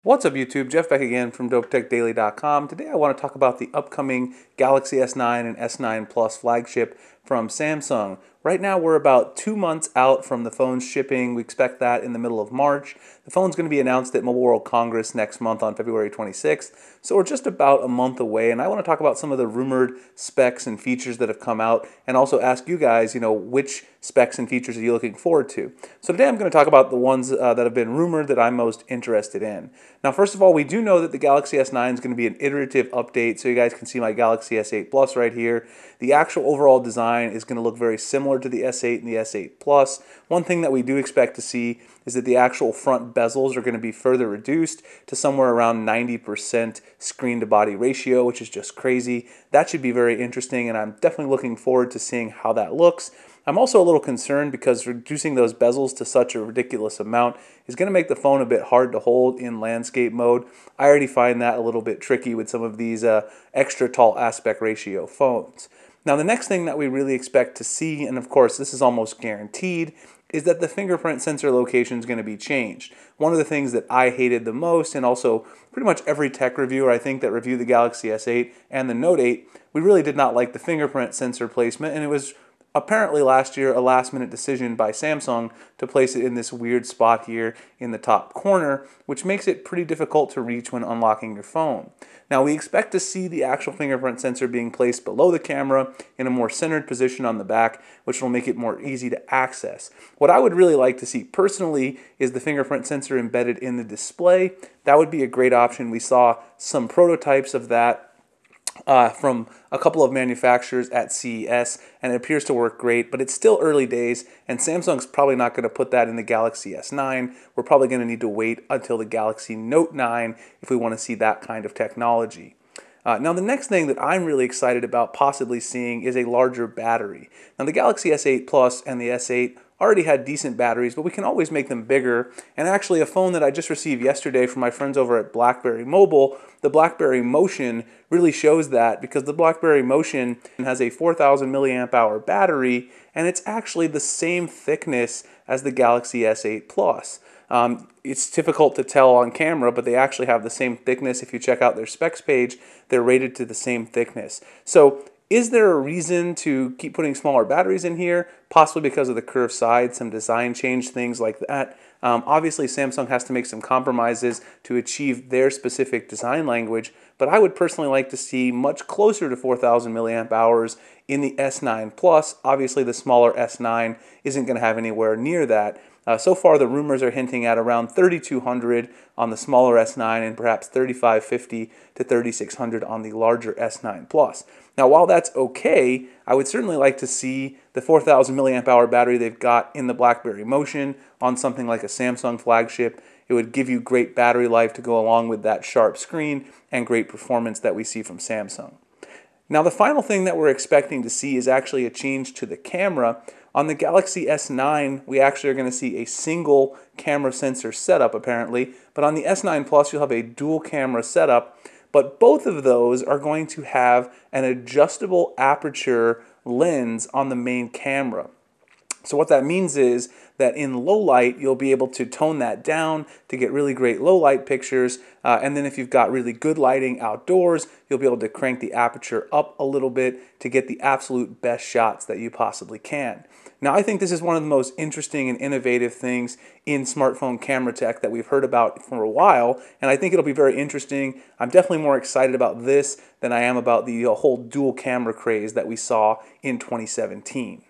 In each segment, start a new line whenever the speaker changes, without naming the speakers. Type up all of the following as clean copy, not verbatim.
What's up YouTube? Jeff back again from DopeTechDaily.com. Today I want to talk about the upcoming Galaxy S9 and S9 Plus flagship from Samsung. Right now we're about 2 months out from the phone's shipping. We expect that in the middle of March. The phone's going to be announced at Mobile World Congress next month on February 26th. So we're just about a month away, and I want to talk about some of the rumored specs and features that have come out and also ask you guys, which specs and features are you looking forward to? So today I'm going to talk about the ones that have been rumored that I'm most interested in. Now, first of all, we do know that the Galaxy S9 is going to be an iterative update, so you guys can see my Galaxy S8 Plus right here. The actual overall design is going to look very similar to the S8 and the S8 Plus. One thing that we do expect to see is that the actual front bezels are going to be further reduced to somewhere around 90% screen-to-body ratio, which is just crazy. That should be very interesting, and I'm definitely looking forward to seeing how that looks. I'm also a little concerned because reducing those bezels to such a ridiculous amount is going to make the phone a bit hard to hold in landscape mode. I already find that a little bit tricky with some of these extra tall aspect ratio phones. Now, the next thing that we really expect to see, and of course this is almost guaranteed, is that the fingerprint sensor location is going to be changed. One of the things that I hated the most, and also pretty much every tech reviewer I think that reviewed the Galaxy S8 and the Note 8, we really did not like the fingerprint sensor placement, and it was apparently last year a last-minute decision by Samsung to place it in this weird spot here in the top corner, which makes it pretty difficult to reach when unlocking your phone. Now, we expect to see the actual fingerprint sensor being placed below the camera in a more centered position on the back, which will make it more easy to access. What I would really like to see personally is the fingerprint sensor embedded in the display. That would be a great option. We saw some prototypes of that from a couple of manufacturers at CES, and it appears to work great, but it's still early days, and Samsung's probably not going to put that in the Galaxy S9. We're probably going to need to wait until the Galaxy Note 9 if we want to see that kind of technology. Now, the next thing that I'm really excited about possibly seeing is a larger battery. Now, the Galaxy S8 Plus and the S8 already had decent batteries, but we can always make them bigger. And actually, a phone that I just received yesterday from my friends over at BlackBerry Mobile, the BlackBerry Motion, really shows that, because the BlackBerry Motion has a 4,000 milliamp hour battery, and it's actually the same thickness as the Galaxy S8 Plus. It's difficult to tell on camera, but they actually have the same thickness. If you check out their specs page, they're rated to the same thickness. So is there a reason to keep putting smaller batteries in here? Possibly because of the curved side, some design change, things like that. Obviously, Samsung has to make some compromises to achieve their specific design language, but I would personally like to see much closer to 4,000 milliamp hours in the S9 Plus. Obviously, the smaller S9 isn't going to have anywhere near that. So far, the rumors are hinting at around 3,200 on the smaller S9 and perhaps 3,550 to 3,600 on the larger S9 Plus. Now, while that's okay, I would certainly like to see the 4,000 milliamp hour battery they've got in the BlackBerry Motion on something like a Samsung flagship. It would give you great battery life to go along with that sharp screen and great performance that we see from Samsung. Now, the final thing that we're expecting to see is actually a change to the camera. On the Galaxy S9, we actually are going to see a single camera sensor setup, apparently, but on the S9 Plus, you'll have a dual camera setup, but both of those are going to have an adjustable aperture lens on the main camera. So what that means is that in low light, you'll be able to tone that down to get really great low light pictures. And then if you've got really good lighting outdoors, you'll be able to crank the aperture up a little bit to get the absolute best shots that you possibly can. Now, I think this is one of the most interesting and innovative things in smartphone camera tech that we've heard about for a while, and I think it'll be very interesting. I'm definitely more excited about this than I am about the whole dual camera craze that we saw in 2017.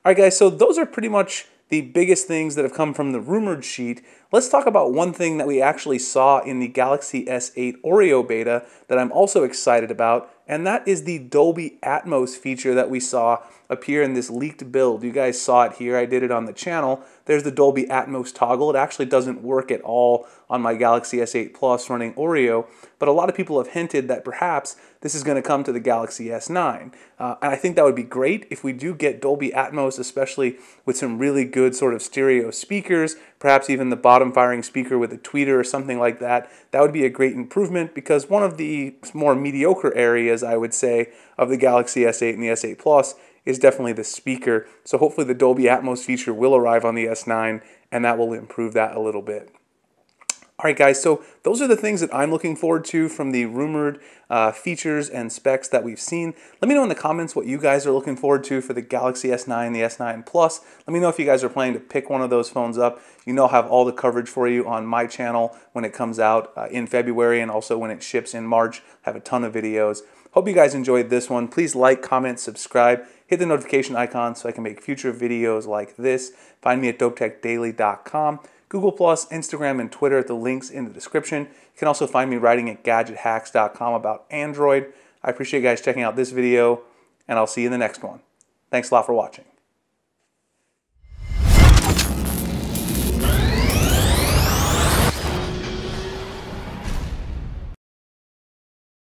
All right, guys, so those are pretty much the biggest things that have come from the rumored sheet. Let's talk about one thing that we actually saw in the Galaxy S8 Oreo beta that I'm also excited about, and that is the Dolby Atmos feature that we saw appear in this leaked build. You guys saw it here. I did it on the channel. There's the Dolby Atmos toggle. It actually doesn't work at all on my Galaxy S8 Plus running Oreo, but a lot of people have hinted that perhaps this is going to come to the Galaxy S9. And I think that would be great if we do get Dolby Atmos, especially with some really good sort of stereo speakers, perhaps even the bottom firing speaker with a tweeter or something like that. That would be a great improvement, because one of the more mediocre areas, I would say, of the Galaxy S8 and the S8 Plus is definitely the speaker. So hopefully the Dolby Atmos feature will arrive on the S9, and that will improve that a little bit. All right, guys, so those are the things that I'm looking forward to from the rumored features and specs that we've seen. Let me know in the comments what you guys are looking forward to for the Galaxy S9, the S9 Plus. Let me know if you guys are planning to pick one of those phones up. You know, I'll have all the coverage for you on my channel when it comes out in February, and also when it ships in March. I have a ton of videos. Hope you guys enjoyed this one. Please like, comment, subscribe, hit the notification icon so I can make future videos like this. Find me at dopetechdaily.com. Google+, Instagram, and Twitter at the links in the description. You can also find me writing at gadgethacks.com about Android. I appreciate you guys checking out this video, and I'll see you in the next one. Thanks a lot for watching.